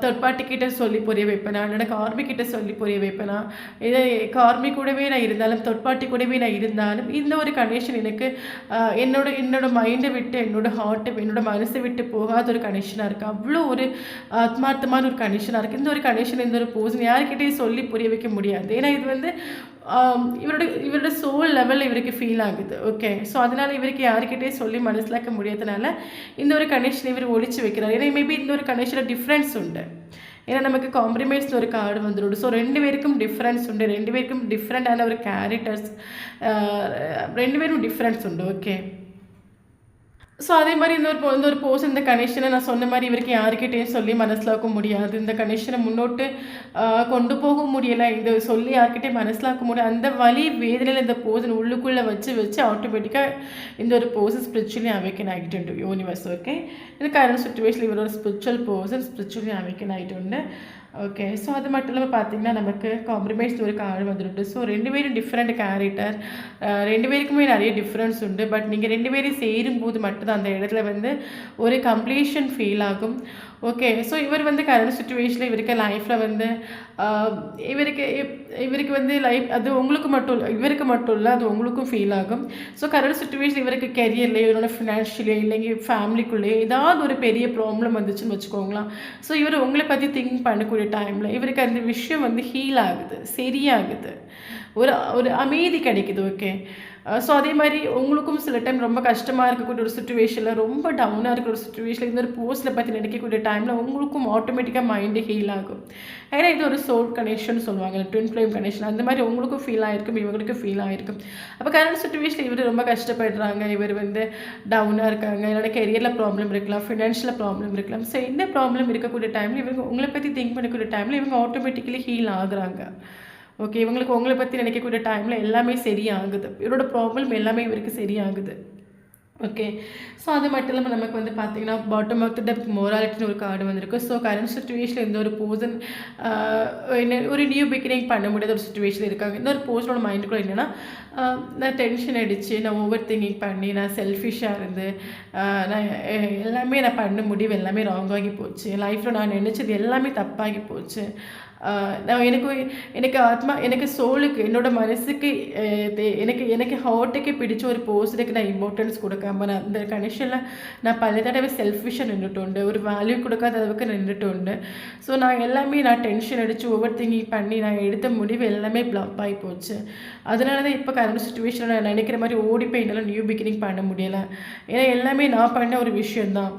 தேர்ட் பார்ட்டிக்கிட்ட சொல்லி புரிய வைப்பேன் நான். என்னோட கார்மி கிட்ட சொல்லி புரிய வைப்பேனா, இதே கார்மி கூடவே நான் இருந்தாலும், தொட்பாட்டி கூடவே நான் இருந்தாலும், இந்த ஒரு கனெக்ஷன் எனக்கு என்னோட என்னோட மைண்டை விட்டு, என்னோட ஹார்ட்டை, என்னோட மனசை விட்டு போகாத ஒரு கனெக்ஷனாக இருக்குது. அவ்வளோ ஒரு ஆத்மார்த்தமான ஒரு கனெக்ஷனாக இருக்குது. இந்த ஒரு கனெக்ஷன், இந்த ஒரு போர்ஷன் யார்கிட்டையும் சொல்லி புரிய வைக்க முடியாது. ஏன்னா இது வந்து இவரோட சோல் லெவலில் இவருக்கு ஃபீல் ஆகுது. ஓகே, ஸோ அதனால் இவருக்கு யாருக்கிட்டே சொல்லி மனசிலாக்க முடியாதனால இந்த ஒரு கனெக்ஷன் இவர் ஒழிச்சு வைக்கிறார். ஏன்னா மேபி இந்த ஒரு கனெக்ஷனில் டிஃப்ரென்ஸ் உண்டு. ஏன்னா நமக்கு காம்ப்ரமைஸ் ஒரு கார்டு வந்துடும். ஸோ 2 பேருக்கும் டிஃப்ரென்ஸ் உண்டு. 2 பேருக்கும் டிஃப்ரெண்டான ஒரு கேரக்டர்ஸ், 2 பேரும் டிஃப்ரென்ஸ் உண்டு. ஓகே, ஸோ அதே மாதிரி இந்த ஒரு போஸ் இந்த கனெக்ஷனை நான் சொன்ன மாதிரி இவருக்கு யாருக்கிட்டேயும் சொல்லி மனசிலாக்க முடியாது. இந்த கனெக்ஷனை முன்னோட்டு கொண்டு போக முடியலை. இதை சொல்லி யார்கிட்டையும் மனசிலாக்க முடியாது. அந்த வலி வேதனையில் இந்த போஸன் உள்ளுக்குள்ளே வச்சு ஆட்டோமேட்டிக்காக இந்த ஒரு போஸ் ஸ்பிரிச்சுவலி அவேக்கன் ஆகிட்டு யூனிவர்ஸ். ஓகே, இந்த கரண்ட் சுச்சுவேஷனில் இவர் ஒரு ஸ்பிரிச்சுவல் போர்சன் ஸ்பிரிச்சுவலி அவேக்கன் ஆகிட்டு. ஓகே, ஸோ அது மட்டும் இல்லாமல் பார்த்திங்கன்னா நமக்கு காம்ப்ரமைஸ் ஒரு கார்டு வந்துட்டு. ஸோ 2 பேரும் டிஃப்ரெண்ட் கேரக்டர், 2 பேருக்குமே நிறைய டிஃப்ரென்ஸ் உண்டு. பட் நீங்கள் 2 பேரும் சேரும்போது மட்டும்தான் அந்த இடத்துல வந்து ஒரு கம்ப்ளீஷன் ஃபீல் ஆகும். ஓகே, ஸோ இவர் வந்து கரண்ட் சுச்சுவேஷனில் இவருக்கு லைஃப்பில் வந்து இவருக்கு வந்து லைஃப் அது உங்களுக்கு மட்டும் இல்லை, இவருக்கு மட்டும் இல்லை, அது உங்களுக்கும் ஃபீல் ஆகும். ஸோ கரண்ட் சுச்சுவேஷன் இவருக்கு கெரியர்லேயே, இவரோட ஃபினான்ஷியலே, இல்லைங்க ஃபேமிலிக்குள்ளேயே ஏதாவது ஒரு பெரிய ப்ராப்ளம் வந்துச்சுன்னு வச்சுக்கோங்களேன். ஸோ இவர் உங்களை பற்றி திங்க் பண்ணக்கூடிய டைமில் இவருக்கு அந்த விஷயம் வந்து ஹீல் ஆகுது, சரியாகுது, ஒரு அமைதி கிடைக்குது. ஓகே, ஸோ அதே மாதிரி உங்களுக்கும் சில டைம் ரொம்ப கஷ்டமாக இருக்கக்கூடிய ஒரு சுச்சுவேஷனில், ரொம்ப டவுனாக இருக்கிற ஒரு சுச்சுவேஷனில் இந்த ஒரு போஸ்ட்டில் பற்றி நினைக்கக்கூடிய டைமில் உங்களுக்கும் ஆட்டோமேட்டிக்காக மைண்டு ஹீல் ஆகும். ஏன்னா இது ஒரு சோல் கனெக்ஷன் சொல்லுவாங்க, ட்வின் ஃப்ளேம் கனெக்ஷன். அந்த மாதிரி உங்களுக்கும் ஃபீல் ஆகிருக்கும், இவங்களுக்கும் ஃபீல் ஆகிருக்கும். அப்போ கரண்ட் சுச்சுவேஷனில் இவர் ரொம்ப கஷ்டப்படுறாங்க, இவர் வந்து டவுனாக இருக்காங்க, என்னோட கெரியரில் ப்ராப்ளம் இருக்கலாம், ஃபினான்ஷியல் ப்ராப்ளம் இருக்கலாம். ஸோ என்ன ப்ராப்ளம் இருக்கக்கூடிய டைமில் இவங்க உங்களை பற்றி திங்க் பண்ணக்கூடிய டைமில் இவங்க ஆட்டோமேட்டிக்கலி ஹீல் ஆகுறாங்க. ஓகே, இவங்களுக்கு உங்களை பற்றி நினைக்கக்கூடிய டைமில் எல்லாமே சரியாகுது, இவரோட ப்ராப்ளம் எல்லாமே இவருக்கு சரியாகுது. ஓகே, ஸோ அது மட்டும் இல்லாமல் நமக்கு வந்து பார்த்திங்கன்னா பாட்டம் ஆஃப் த டெப்த் மோராலிட்டின்னு ஒரு கார்டு வந்திருக்கு. ஸோ கரண்ட் சுச்சுவேஷனில் இந்த ஒரு போர்சன் ஒரு நியூ பிகினிங் பண்ண முடியாத ஒரு சுச்சுவேஷனில் இருக்காங்க. இந்த ஒரு போர்சனோட மைண்டுக்குள்ள என்னென்னா, நான் டென்ஷன் அடித்து, நான் ஓவர் திங்கிங் பண்ணி, நான் செல்ஃபிஷாக இருந்து, நான் எல்லாமே நான் பண்ண முடிவு எல்லாமே ராங்காகி போச்சு, லைஃப்பில் நான் நினச்சது எல்லாமே தப்பாகி போச்சு, நான் எனக்கு சோலுக்கு, என்னோட மனசுக்கு, எனக்கு ஹார்ட்டுக்கு பிடிச்ச ஒரு போர்சனுக்கு நான் இம்பார்ட்டன்ஸ் கொடுக்காம நான் இந்த கனெக்ஷனில் நான் பல தடவை செல்ஃபிஷாக நின்றுட்டு, ஒரு வேல்யூ கொடுக்காத அளவுக்கு நின்றுட்டு. ஸோ நான் டென்ஷன் அடித்து ஓவர் திங்கிங் பண்ணி நான் எடுத்த முடிவு எல்லாமே ப்ளாப் ஆகி போச்சு. அதனால தான் இப்போ கரண்ட் சுச்சுவேஷனில் நான் நினைக்கிற மாதிரி ஓடி போய் என்னால் நியூ பிகினிங் பண்ண முடியலை. ஏன்னா எல்லாமே நான் பண்ண ஒரு விஷயந்தான்.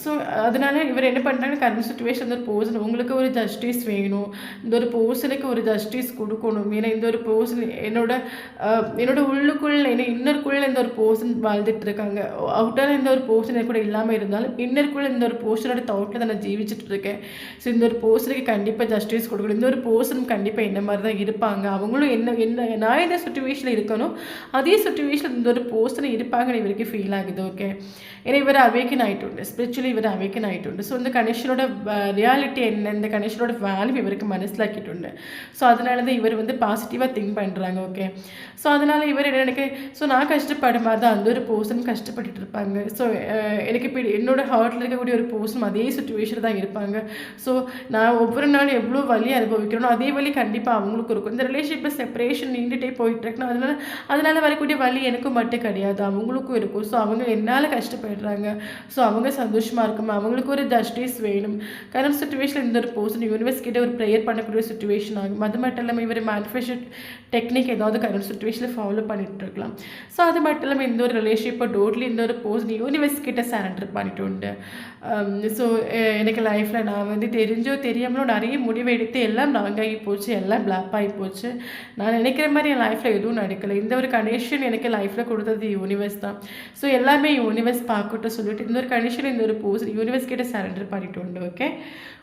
ஸோ அதனால் இவர் என்ன பண்ணுறாங்க, கரண்ட் சுச்சுவேஷன் ஒரு போர்சன் உங்களுக்கு ஒரு ஜஸ்டிஸ் வேணும், இந்த ஒரு போர்சனுக்கு ஒரு ஜஸ்டிஸ் கொடுக்கணும். ஏன்னா இந்த ஒரு போர்சன் என்னோட உள்ளுக்குள்ள இன்னருக்குள்ளே இந்த ஒரு போர்சன் வாழ்ந்துட்டு இருக்காங்க. அவுட்டால் இந்த ஒரு போர்சன் கூட இல்லாமல் இருந்தாலும் இன்னருக்குள்ளே இந்த ஒரு போர்சனோட தாட்டில் தான் நான் ஜீவிச்சுட்டு இருக்கேன். ஸோ இந்த ஒரு போர்சனுக்கு கண்டிப்பாக ஜஸ்டிஸ் கொடுக்கணும். இந்த ஒரு போர்சன் கண்டிப்பாக என்ன மாதிரி தான் இருப்பாங்க, அவங்களும் என்ன நான் எந்த சுச்சுவேஷனில் இருக்கணும் அதே சுச்சுவேஷனில் இந்த ஒரு போர்சனை இருப்பாங்கன்னு இவருக்கு ஃபீல் ஆகுது. ஓகே, ஏன்னா இவர் அவேக்கன் ஆகிட்டு, ஸ்பிரிச்சுவலி இவர் அவேக்கன் ஆகிட்டு. ஸோ இந்த கனெக்ஷனோட ரியாலிட்டி என்ன, இந்த கனெக்ஷனோட வேல்யூ இவருக்கு மனசிலாக்கிட்டு. ஸோ அதனால தான் இவர் வந்து பாசிட்டிவாக திங்க் பண்ணுறாங்க. ஓகே, ஸோ அதனால் இவர் எனக்கு நான் கஷ்டப்படும் மாதிரி தான் அந்த ஒரு பர்சன் கஷ்டப்பட்டுட்டு இருப்பாங்க. ஸோ எனக்கு இப்போ என்னோட ஹார்ட்டில் இருக்கக்கூடிய ஒரு பர்சன் அதே சுச்சுவேஷனில் தான் இருப்பாங்க. ஸோ நான் ஒவ்வொரு நாளும் எவ்வளோ வலி அனுபவிக்கிறோனோ அதே வலி கண்டிப்பாக அவங்களுக்கும் இருக்கும். இந்த ரிலேஷன்ஷிப்பில் செப்பரேஷன் நின்றுட்டே போயிட்டுருக்குன்னா அதனால் வரக்கூடிய வலி எனக்கும் மட்டும் கிடையாது, அவங்களுக்கும் இருக்கும். ஸோ அவங்க என்னால் கஷ்டப்படுறாங்க, ஸோ அவங்க சந்தோஷமாக இருக்கும், அவங்களுக்கு ஒரு ஜஸ்டிஸ் வேணும். கரண்ட் சுச்சுவேஷனில் இந்த ஒரு பர்சன் யூனிவர்ஸ் கிட்ட ஒரு ப்ரேயர் பண்ணக்கூடிய சுச்சுவேஷன் ஆகும். அது மட்டும் இல்லாமல் இவர் மேனிஃபெஸ்ட் டெக்னிக் ஏதாவது கரண்ட் சுச்சுவேஷனில் ஃபாலோ பண்ணிட்டு இருக்கலாம். ஸோ அது மட்டும் இல்லாமல் இந்த ஒரு ரிலேஷன்ஷிப்பை டோட்லி இந்த ஒரு பர்சன் யூனிவர்ஸ் கிட்ட சரண்டர் பண்ணிட்டு உண்டு. ஸோ எனக்கு லைஃப்பில் நான் வந்து தெரிஞ்சோ தெரியாமலோ நிறைய முடிவு எடுத்து எல்லாம் நாங்காகி போச்சு, எல்லாம் பிளாப் ஆகி போச்சு. நான் நினைக்கிற மாதிரி என் லைஃப்பில் எதுவும் நடக்கலை. இந்த ஒரு கனெக்ஷன் எனக்கு லைஃப்பில் கொடுத்தது யூனிவர்ஸ் தான். ஸோ எல்லாமே யூனிவர்ஸ் பார்க்கட்டும் சொல்லிட்டு இந்த ஒரு கண்டிஷன் இந்த ஒரு போர்ஸ் யூனிவர்ஸ் கிட்ட சரண்டர் பண்ணிட்டு உண்டு. ஓகே,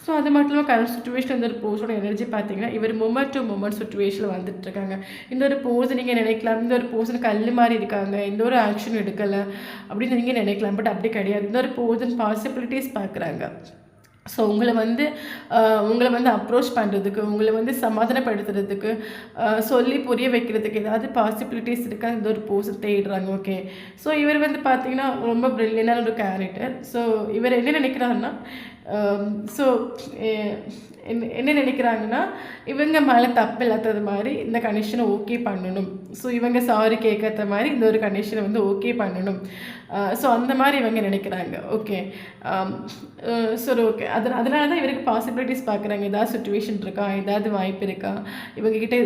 ஸோ அது மட்டும் இல்லாமல் கரண்ட் சுச்சுவேஷன் இந்த ஒரு போர்ஸோட எனர்ஜி பார்த்தீங்கன்னா இவர் மொமெண்ட் டு மொமெண்ட் சுச்சுவேஷனில் வந்துட்டு இருக்காங்க. இந்த ஒரு போர்ஸ் நீங்கள் நினைக்கலாம், இந்த ஒரு போர்ஸன் கல் மாதிரி இருக்காங்க, இந்த ஒரு ஆக்ஷன் எடுக்கலை அப்படின்னு நீங்கள் நினைக்கலாம். பட் அப்படி கிடையாது. இந்த ஒரு போர்ஸன் பாசிபிலிட்டிஸ் பார்க்குறாங்க. ஸோ உங்களை வந்து அப்ரோச் பண்ணுறதுக்கு, உங்களை வந்து சமாதானப்படுத்துறதுக்கு, சொல்லி புரிய வைக்கிறதுக்கு ஏதாவது பாசிபிலிட்டிஸ் இருக்கா இந்த ஒரு போர்சன் தேடுறாங்க. ஓகே, ஸோ இவர் வந்து பார்த்தீங்கன்னா ரொம்ப ப்ரில்லியண்டான ஒரு கேரக்டர். ஸோ இவர் என்ன நினைக்கிறாருன்னா, ஸோ என்ன நினைக்கிறாங்கன்னா இவங்க மேலே தப்பு இல்லாதது மாதிரி இந்த கண்டிஷனை ஓகே பண்ணணும். ஸோ இவங்க சாரி கேட்காத மாதிரி இந்த ஒரு கண்டிஷனை வந்து ஓகே பண்ணணும். ஸோ அந்த மாதிரி இவங்க நினைக்கிறாங்க. ஓகே, சரி, ஓகே. அதனால தான் இவருக்கு பாசிபிலிட்டிஸ் பார்க்குறாங்க. ஏதாவது சுச்சுவேஷன் இருக்கா, ஏதாவது வாய்ப்பு இருக்கா, இவங்ககிட்ட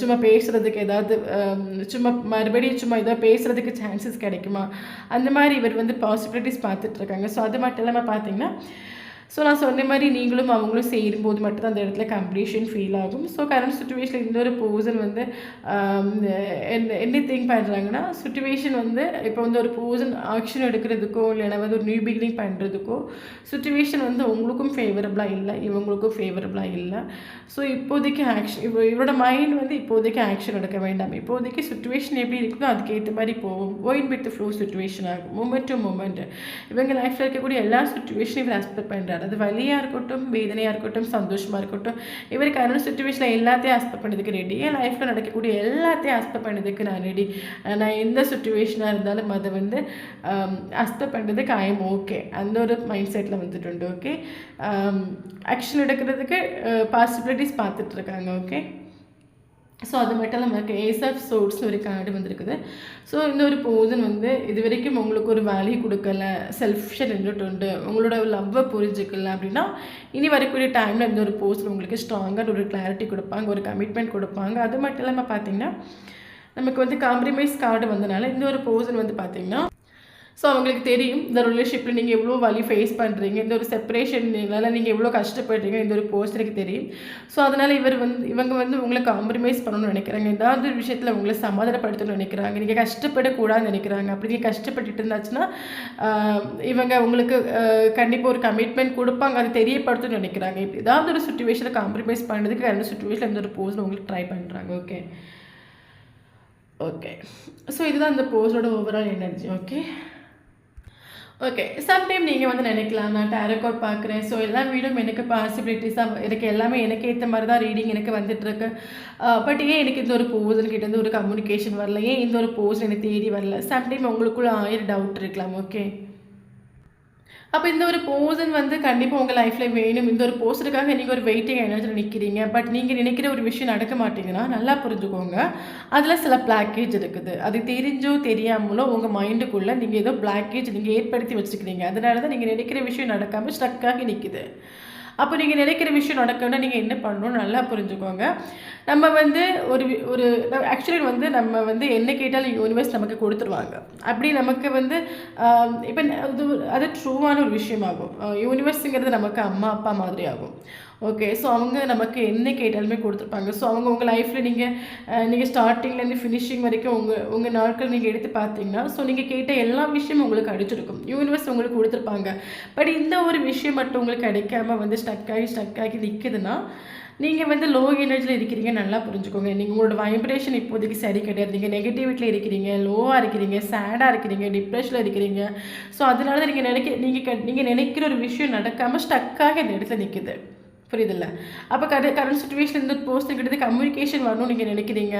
சும்மா பேசுகிறதுக்கு ஏதாவது சும்மா மறுபடியும் சும்மா ஏதாவது பேசுகிறதுக்கு சான்சஸ் கிடைக்குமா, அந்த மாதிரி இவர் வந்து பாசிபிலிட்டிஸ் பார்த்துட்ருக்காங்க. ஸோ அது மட்டும் இல்லாமல் பார்த்தீங்கன்னா, ஸோ நான் சொன்ன மாதிரி நீங்களும் அவங்களும் சேரும்போது மட்டும் அந்த இடத்துல கம்ப்ளீஷன் ஃபீல் ஆகும். ஸோ கரண்ட் சுச்சுவேஷனில் இந்த ஒரு பர்சன் வந்து என்ன திங்க் பண்ணுறாங்கன்னா, சுச்சுவேஷன் வந்து இப்போ வந்து ஒரு பர்சன் ஆக்ஷன் எடுக்கிறதுக்கோ இல்லைனா வந்து ஒரு நியூ பிகினிங் பண்ணுறதுக்கோ சுச்சுவேஷன் வந்து உங்களுக்கும் ஃபேவரபுளாக இல்லை, இவங்களுக்கும் ஃபேவரபுளாக இல்லை. ஸோ இப்போதைக்கு ஆக்ஷன் இவரோட மைண்ட் வந்து இப்போதைக்கு ஆக்ஷன் எடுக்க வேண்டாம். இப்போதைக்கு சுச்சுவேஷன் எப்படி இருக்குதோ அதுக்கேற்ற மாதிரி போகும். கோயிங் வித் ஃப்ளோ சுச்சுவேஷன் ஆகும். மூமெண்ட் டு மூமெண்ட் இவங்க லைஃப்பில் இருக்கக்கூடிய எல்லா சுச்சுவேஷனையும் இவர் அக்செப்ட் பண்ணுறாரு. அது வலியாக இருக்கட்டும், வேதனையாக இருக்கட்டும், சந்தோஷமாக இருக்கட்டும், இவர் கரண்ட் சுச்சுவேஷனில் எல்லாத்தையும் அக்செப்ட் பண்ணதுக்கு ரெடி. என் லைஃப்பில் நடக்கக்கூடிய எல்லாத்தையும் அக்செப்ட் பண்ணதுக்கு நான் ரெடி. நான் எந்த சுச்சுவேஷனாக இருந்தாலும் அதை வந்து அக்செப்ட் பண்ணுறதுக்கு ஐ எம் ஓகே. அந்த ஒரு மைண்ட் செட்டில் வந்துட்டு ஓகே. ஆக்ஷன் எடுக்கிறதுக்கு பாசிபிலிட்டிஸ் பார்த்துட்ருக்காங்க. ஓகே, ஸோ அது மட்டும் இல்லாமல் நமக்கு ஏஸ் ஆஃப் சோர்ட்ஸ்னு ஒரு கார்டு வந்திருக்குது. ஸோ இந்த ஒரு பர்சன் வந்து இது வரைக்கும் உங்களுக்கு ஒரு வேல்யூ கொடுக்கல, செல்ஃபிஷாக நின்றுட்டு உண்டு, உங்களோட லவ்வை புரிஞ்சுக்கல அப்படின்னா இனி வரக்கூடிய டைமில் இந்த ஒரு பர்சன் உங்களுக்கு ஸ்ட்ராங்காக ஒரு கிளாரிட்டி கொடுப்பாங்க, ஒரு கமிட்மெண்ட் கொடுப்பாங்க. அது மட்டும் இல்லாமல் பார்த்தீங்கன்னா நமக்கு வந்து காம்ப்ரமைஸ் கார்டு வந்தனால இந்த ஒரு பர்சன் வந்து பார்த்திங்கன்னா, ஸோ அவங்களுக்கு தெரியும் இந்த ரிலேஷன்ஷிப்பில் நீங்கள் எவ்வளோ வலி ஃபேஸ் பண்ணுறீங்க, இந்த ஒரு செப்பரேஷன்னால நீங்கள் எவ்வளோ கஷ்டப்படுறீங்க, இந்த ஒரு பர்சனுக்கு தெரியும். ஸோ அதனால் இவங்க வந்து உங்களை காம்ப்ரமைஸ் பண்ணணும்னு நினைக்கிறாங்க. ஏதாவது ஒரு விஷயத்தில் உங்களை சமாதானப்படுத்தணும்னு நினைக்கிறாங்க. நீங்கள் கஷ்டப்படக்கூடாதுன்னு நினைக்கிறாங்க. அப்படி நீங்கள் கஷ்டப்பட்டுட்டு இருந்தாச்சுன்னா இவங்க உங்களுக்கு கண்டிப்பாக ஒரு கமிட்மெண்ட் கொடுப்பாங்க, அதை தெரியப்படுத்தணும்னு நினைக்கிறாங்க. இப்படி ஏதாவது ஒரு சுச்சுவேஷனை காம்ப்ரமைஸ் பண்ணுறதுக்கு அந்த சுச்சுவேஷனில் இந்த ஒரு பர்சன் உங்களுக்கு ட்ரை பண்ணுறாங்க. ஓகே ஓகே ஸோ இதுதான் இந்த பர்சனோட overall energy. Okay okay, sometime நீங்கள் வந்து நினைக்கலாம் நான் டேரோ கார்ட் பார்க்குறேன், ஸோ எல்லா வீடும் எனக்கு பாசிபிலிட்டிஸாக எனக்கு எல்லாமே எனக்கு ஏற்ற மாதிரி தான் ரீடிங் எனக்கு வந்துட்டுருக்கு. பட் ஏன் எனக்கு இந்த ஒரு பர்சன் கிட்ட ஒரு கம்யூனிகேஷன் வரல, ஏன் இந்த ஒரு பர்சன் எனக்கு தேடி வரல, சம்டைம் உங்களுக்குள்ள 1000 டவுட் இருக்கலாம். ஓகே, அப்போ இந்த ஒரு பர்சன் வந்து கண்டிப்பாக உங்கள் லைஃப்பில் வேணும். இந்த ஒரு பர்சனுக்காக நீங்கள் ஒரு வெயிட்டிங் எனர்ஜியில் நிற்கிறீங்க. பட் நீங்கள் நினைக்கிற ஒரு விஷயம் நடக்க மாட்டீங்கன்னா நல்லா புரிஞ்சுக்கோங்க, அதில் சில பிளாக்கேஜ் இருக்குது. அது தெரிஞ்சோ தெரியாமலோ உங்கள் மைண்டுக்குள்ளே நீங்கள் ஏதோ பிளாக்கேஜ் நீங்கள் ஏற்படுத்தி வச்சுருக்கிறீங்க. அதனால தான் நீங்கள் நினைக்கிற விஷயம் நடக்காமல் ஸ்டக்காகி நிற்குது. அப்போ நீங்கள் நினைக்கிற விஷயம் நடக்கணும்னா நீங்கள் என்ன பண்ணணும்னு நல்லா புரிஞ்சுக்கோங்க. நம்ம வந்து ஒரு ஆக்சுவலி வந்து நம்ம வந்து என்ன கேட்டாலும் யூனிவர்ஸ் நமக்கு கொடுத்துருவாங்க. அப்படி நமக்கு வந்து இப்போ அது ட்ரூவான ஒரு விஷயமாகும். யூனிவர்ஸுங்கிறது நமக்கு அம்மா அப்பா மாதிரி ஆகும். ஓகே, ஸோ அவங்க நமக்கு என்ன கேட்டாலுமே கொடுத்துருப்பாங்க. ஸோ அவங்க உங்கள் லைஃப்பில் நீங்கள் ஸ்டார்டிங்லேருந்து ஃபினிஷிங் வரைக்கும் உங்கள் நாட்கள் நீங்கள் எடுத்து பார்த்தீங்கன்னா, ஸோ நீங்கள் கேட்ட எல்லா விஷயமும் உங்களுக்கு அடிச்சிருக்கும். யூனிவர்ஸ் உங்களுக்கு கொடுத்துருப்பாங்க. பட் இந்த ஒரு விஷயம் மட்டும் உங்களுக்கு கிடைக்காம வந்து ஸ்டக்காகி நிற்குதுன்னா நீங்கள் வந்து லோ எனர்ஜியில் இருக்கிறீங்க. நல்லா புரிஞ்சுக்கோங்க. நீங்கள் உங்களோட வைப்ரேஷன் இப்போதைக்கு சரி கிடையாது. நீங்கள் நெகட்டிவிட்டியில் இருக்கிறீங்க, லோவாக இருக்கிறீங்க, சேடாக இருக்கிறீங்க, டிப்ரெஷனில் இருக்கிறீங்க. ஸோ அதனால தான் நீங்கள் நினைக்கிற ஒரு விஷயம் நடக்காமல் ஸ்டக்காக இந்த இடத்துல நிற்குது. புரியுதில்ல? அப்போ கரண்ட் சுச்சுவேஷன் இந்த பர்சன் கிட்ட கம்யூனிகேஷன் வரணும்னு நீங்கள் நினைக்கிறீங்க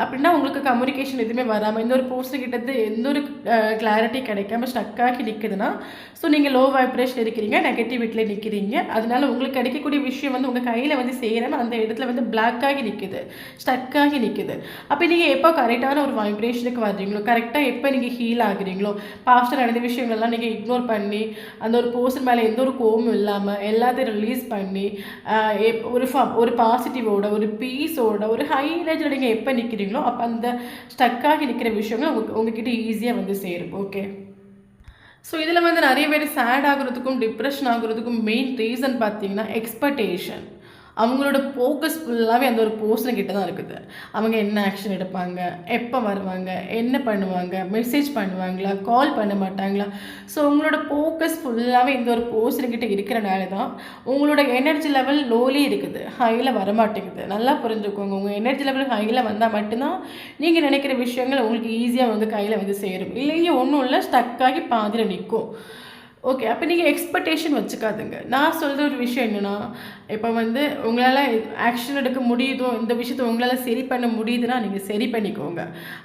அப்படின்னா உங்களுக்கு கம்யூனிகேஷன் எதுவுமே வராமல் இந்த ஒரு பர்சன் கிட்ட எந்த ஒரு கிளாரிட்டி கிடைக்காம ஸ்டக்காகி நிற்குதுன்னா, ஸோ நீங்கள் லோ வைப்ரேஷன் இருக்கிறீங்க, நெகட்டிவிட்டியில் நிற்கிறீங்க. அதனால உங்களுக்கு கிடைக்கக்கூடிய விஷயம் வந்து உங்கள் கையில் வந்து சேராமல் அந்த இடத்துல வந்து பிளாக்காகி நிற்குது, ஸ்டக்காகி நிற்குது. அப்போ நீங்கள் எப்போ கரெக்டான ஒரு வைப்ரேஷனுக்கு வர்றீங்களோ, கரெக்டாக எப்போ நீங்கள் ஹீல் ஆகுறீங்களோ, பாஸ்ட்டில் நடந்த விஷயங்கள்லாம் நீங்கள் இக்னோர் பண்ணி அந்த ஒரு பர்சன் மேலே எந்த ஒரு கோபமும் இல்லாமல் எல்லாத்தையும் ரிலீஸ் பண்ணி ஒரு பாசிட்டிவோட, ஒரு பீஸோட, ஒரு ஹை எனர்ஜியில் நீங்கள் எப்போ நிற்கிறீங்களோ அப்போ அந்த ஸ்டக்காகி நிற்கிற விஷயங்கள் உங்ககிட்ட ஈஸியாக வந்து சேரும். ஓகே, ஸோ இதில் வந்து நிறைய பேர் சேட் ஆகுறதுக்கும் டிப்ரெஷன் ஆகுறதுக்கும் மெயின் ரீசன் பார்த்தீங்கன்னா எக்ஸ்பெக்டேஷன். அவங்களோட ஃபோக்கஸ் ஃபுல்லாகவே அந்த ஒரு பர்சன்கிட்ட தான் இருக்குது. அவங்க என்ன ஆக்ஷன் எடுப்பாங்க, எப்போ வருவாங்க, என்ன பண்ணுவாங்க, மெசேஜ் பண்ணுவாங்களா, கால் பண்ண மாட்டாங்களா. ஸோ உங்களோட ஃபோக்கஸ் ஃபுல்லாகவே இந்த ஒரு பர்சன்கிட்ட இருக்கிறனால தான் உங்களோட எனர்ஜி லெவல் லோலி இருக்குது, ஹையில் வரமாட்டேங்குது. நல்லா புரிஞ்சுக்கோங்க. உங்கள் எனர்ஜி லெவல் ஹையில் வந்தால் மட்டும்தான் நீங்கள் நினைக்கிற விஷயங்கள் உங்களுக்கு ஈஸியாக வந்து கையில் வந்து சேரும். இல்லைங்க ஒன்றும் இல்லை, ஸ்டக்காகி பாதியில் நிற்கும். ஓகே. அப்ப நீங்க எக்ஸ்பெக்டேஷன் வச்சுக்காதீங்க. நான் சொல்ற ஒரு விஷயம் என்னன்னா, இப்ப வந்து உங்களால ஆக்ஷன் எடுக்க முடியுதோ, இந்த விஷயத்த உங்களால சரி பண்ண முடியுதுன்னா, நீங்க சரி பண்ணிக்கோங்க.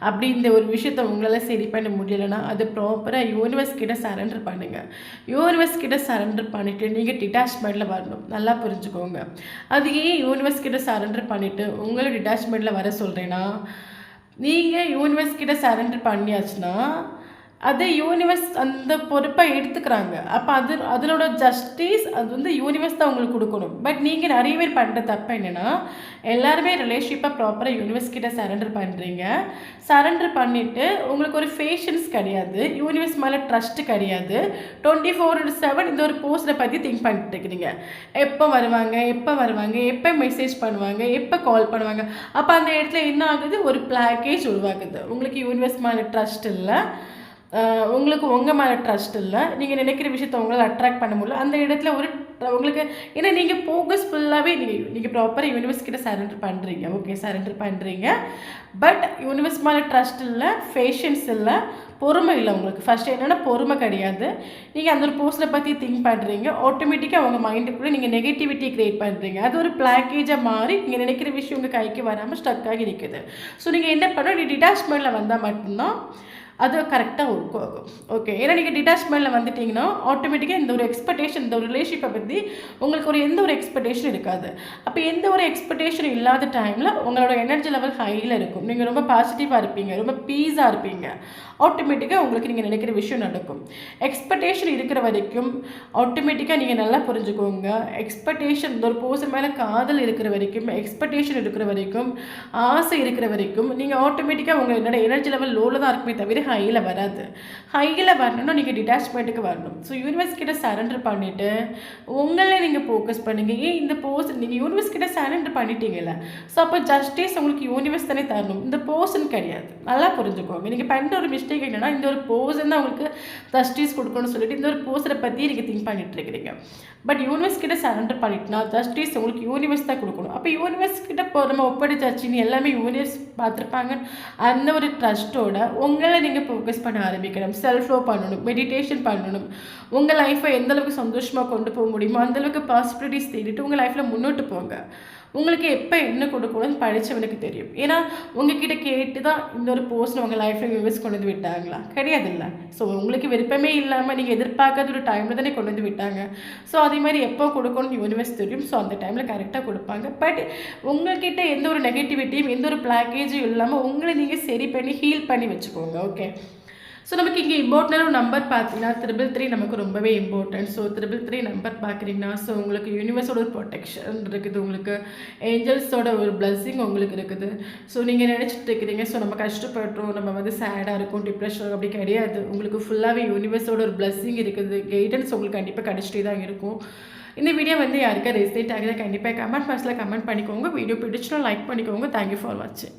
அப்படி இந்த ஒரு விஷயத்த உங்களால சரி பண்ண முடியலன்னா, அது ப்ராப்பரா யூனிவர்ஸ் கிட்ட சரண்டர் பண்ணுங்க. யூனிவர்ஸ் கிட்ட சரண்டர் பண்ணிட்டு, நீங்க டிட்டாச்மெண்ட்ல வரணும். நல்லா புரிஞ்சுக்கோங்க. அது ஏன் யூனிவர்ஸ் கிட்ட சரண்டர் பண்ணிட்டு, உங்கள டிட்டாச்மெண்ட்ல வர சொல்றேன்னா, நீங்க யூனிவர்ஸ் கிட்ட சரண்டர் பண்ணியாச்சுன்னா, அது யூனிவர்ஸ் அந்த பொறுப்பை எடுத்துக்கிறாங்க. அப்போ அதனோட ஜஸ்டிஸ் அது வந்து யூனிவர்ஸ் தான் உங்களுக்கு கொடுக்கணும். பட் நீங்கள் நிறைய பேர் பண்ணுற தப்பு என்னென்னா, எல்லாருமே ரிலேஷன்ஷிப்பை ப்ராப்பராக யூனிவர்ஸ் கிட்ட சரண்டர் பண்ணுறீங்க. சரண்டர் பண்ணிவிட்டு உங்களுக்கு ஒரு பேஷன்ஸ் கிடையாது, யூனிவர்ஸ் மேலே ட்ரஸ்ட்டு கிடையாது. 24/7 இந்த ஒரு போஸ்ட்டை பற்றி திங்க் பண்ணிட்டு இருக்கிறீங்க. எப்போ வருவாங்க, எப்போ மெசேஜ் பண்ணுவாங்க, எப்போ கால் பண்ணுவாங்க. அப்போ அந்த இடத்துல என்ன ஆகுது, ஒரு பிளாக்கேஜ் உருவாகுது. உங்களுக்கு யூனிவர்ஸ் மேலே ட்ரஸ்ட் இல்லை, உங்களுக்கு உங்கள் மேலே ட்ரஸ்ட் இல்லை, நீங்கள் நினைக்கிற விஷயத்த உங்களால் அட்ராக்ட் பண்ண முடியல. அந்த இடத்துல ஒரு உங்களுக்கு ஏன்னா நீங்கள் ஃபோக்கஸ் ஃபுல்லாகவே நீங்கள் ப்ராப்பராக யூனிவர்ஸ் கிட்ட சரண்டர் பண்ணுறீங்க. ஓகே, சரண்டர் பண்ணுறீங்க. பட் யூனிவர்ஸ் மேலே ட்ரஸ்ட் இல்லை, பேஷன்ஸ் இல்லை, பொறுமை இல்லை. உங்களுக்கு ஃபஸ்ட்டு என்னென்னா பொறுமை கிடையாது. நீங்கள் அந்த ஒரு போஸ்ட்டில் பற்றி திங்க் பண்ணுறீங்க. ஆட்டோமேட்டிக்காக அவங்க மைண்டுக்குள்ளே நீங்கள் நெகட்டிவிட்டி க்ரியேட் பண்ணுறீங்க. அது ஒரு பிளாக்கேஜாக மாறி நீங்கள் நினைக்கிற விஷயம் உங்கள் கைக்கு வராமல் ஸ்டக் ஆகி நிற்குது. ஸோ நீங்கள் என்ன பண்ணணும், நீ டிட்டாச்மெண்ட்டில் வந்தால் மட்டும்தான் அது கரெக்டாக ஒர்க் ஆகும். ஓகே, ஏன்னா நீங்கள் டிட்டாச்மெண்ட்டில் வந்துட்டிங்கன்னா ஆட்டோமேட்டிக்காக இந்த ஒரு எக்ஸ்பெக்டேஷன், இந்த ஒரு ரிலேஷன்ஷிப்பை பற்றி உங்களுக்கு எந்த ஒரு எக்ஸ்பெக்டேஷன் இருக்காது. அப்போ எந்த ஒரு எக்ஸ்பெக்டேஷன் இல்லாத டைமில் உங்களோட எனர்ஜி லெவல் ஹையில் இருக்கும். நீங்கள் ரொம்ப பாசிட்டிவாக இருப்பீங்க, ரொம்ப பீஸாக இருப்பீங்க. ஆட்டோமேட்டிக்காக உங்களுக்கு நீங்கள் நினைக்கிற விஷயம் நடக்கும். எக்ஸ்பெக்டேஷன் இருக்கிற வரைக்கும் ஆட்டோமேட்டிக்காக நீங்கள் நல்லா புரிஞ்சுக்கோங்க. எக்ஸ்பெக்டேஷன் இந்த ஒரு பர்சன் மேலே காதல் இருக்கிற வரைக்கும், எக்ஸ்பெக்டேஷன் இருக்கிற வரைக்கும், ஆசை இருக்கிற வரைக்கும் நீங்கள் ஆட்டோமேட்டிக்காக உங்கள் என்னோட எனர்ஜி லெவல் லோவில் தான் இருக்குமே தவிர ஹையில் வராது. ஹையில் வரணும்னா நீங்கள் டிட்டாச்மெண்ட்டுக்கு வரணும். ஸோ யூனிவர்ஸ் கிட்ட சரண்டர் பண்ணிவிட்டு உங்களே நீங்கள் ஃபோக்கஸ் பண்ணுங்கள். ஏன் இந்த பர்சன் நீங்கள் யூனிவர்ஸ் கிட்ட சரண்டர் பண்ணிட்டீங்கல்ல, ஸோ அப்போ ஜஸ்டிஸ் உங்களுக்கு யூனிவர்ஸ் தானே தரணும், இந்த பர்சன் கிடையாது. நல்லா புரிஞ்சுக்கோங்க. நீங்கள் பண்ணுற ஒரு மிஸ்டேக் என்னன்னா, இந்த ஒரு பர்சன் தான் உங்களுக்கு ஜஸ்டிஸ் கொடுக்கணும்னு சொல்லிட்டு இந்த ஒரு பர்சனை பற்றி நீங்கள் திங்க் பண்ணிட்டு இருக்கிறீங்க. பட் யூனிவர்ஸ் கிட்ட சரண்டர் பண்ணிட்டுனா ஜஸ்டிஸ் உங்களுக்கு யூனிவர்ஸ் தான் கொடுக்கணும். அப்போ யூனிவர்ஸ் கிட்ட இப்போ நம்ம ஒப்படைச்சாச்சின்னு எல்லாமே யூனிவர்ஸ் பார்த்துருப்பாங்க. அந்த ஒரு ட்ரஸ்ட்டோட உங்களை நீங்கள் ஃபோக்கஸ் பண்ண ஆரம்பிக்கணும். செல்ஃப் லவ் பண்ணணும், மெடிடேஷன் பண்ணணும். உங்கள் லைஃப்பை எந்தளவுக்கு சந்தோஷமாக கொண்டு போக முடியுமோ அந்தளவுக்கு பாசிபிலிட்டிஸ் தேடிட்டு உங்கள் லைஃப்பில் முன்னோட்டு போங்க. உங்களுக்கு எப்போ என்ன கொடுக்கணும்னு படித்தவனுக்கு தெரியும். ஏன்னா உங்ககிட்ட கேட்டு தான் இந்த ஒரு போஸ்ட் உங்கள் லைஃப்பில் யூனிவர்ஸ் கொண்டு வந்து விட்டாங்களா? கிடையாது இல்லை. ஸோ உங்களுக்கு விருப்பமே இல்லாமல் நீங்கள் எதிர்பார்க்காத ஒரு டைமில் தானே கொண்டு வந்து விட்டாங்க. ஸோ அதே மாதிரி எப்போ கொடுக்கணும்னு யூனிவர்ஸ் தெரியும். ஸோ அந்த டைமில் கரெக்டாக கொடுப்பாங்க. பட் உங்கள்கிட்ட எந்த ஒரு நெகட்டிவிட்டியும் எந்த ஒரு பிளாக்கேஜும் இல்லாமல் உங்களை நீங்கள் சரி பண்ணி ஹீல் பண்ணி வச்சுக்கோங்க. ஓகே, ஸோ நமக்கு இங்கே இம்பார்ட்டண்டான ஒரு நம்பர் பார்த்தீங்கன்னா 333 நமக்கு ரொம்பவே இம்பார்ட்டன்ட். ஸோ 333 நம்பர் பார்க்குறீங்கன்னா ஸோ உங்களுக்கு யூனிவர்ஸோட ஒரு ப்ரொடெக்ஷன் இருக்குது, உங்களுக்கு ஏஞ்சல்ஸோட ஒரு பிளஸ்ஸிங் உங்களுக்கு இருக்குது. ஸோ நீங்கள் நினச்சிட்டு இருக்கிறீங்க ஸோ நம்ம கஷ்டப்படுறோம், நம்ம வந்து சேடாக இருக்கும், டிப்ரெஷன் அப்படி கிடையாது. உங்களுக்கு ஃபுல்லாகவே யூனிவர்ஸோட ஒரு பிளஸ்ஸிங் இருக்குது, கைடன்ஸ் உங்களுக்கு கண்டிப்பாக கிடச்சிட்டே தான் இருக்கும். இந்த வீடியோ வந்து யாருக்கா ரெசிடேட் ஆகுது கண்டிப்பாக கமெண்ட் பாக்ஸில் கமெண்ட் பண்ணிக்கோங்க. வீடியோ பிடிச்சுனா லைக் பண்ணிக்கோங்க. தேங்க்யூ ஃபார் வாட்சிங்.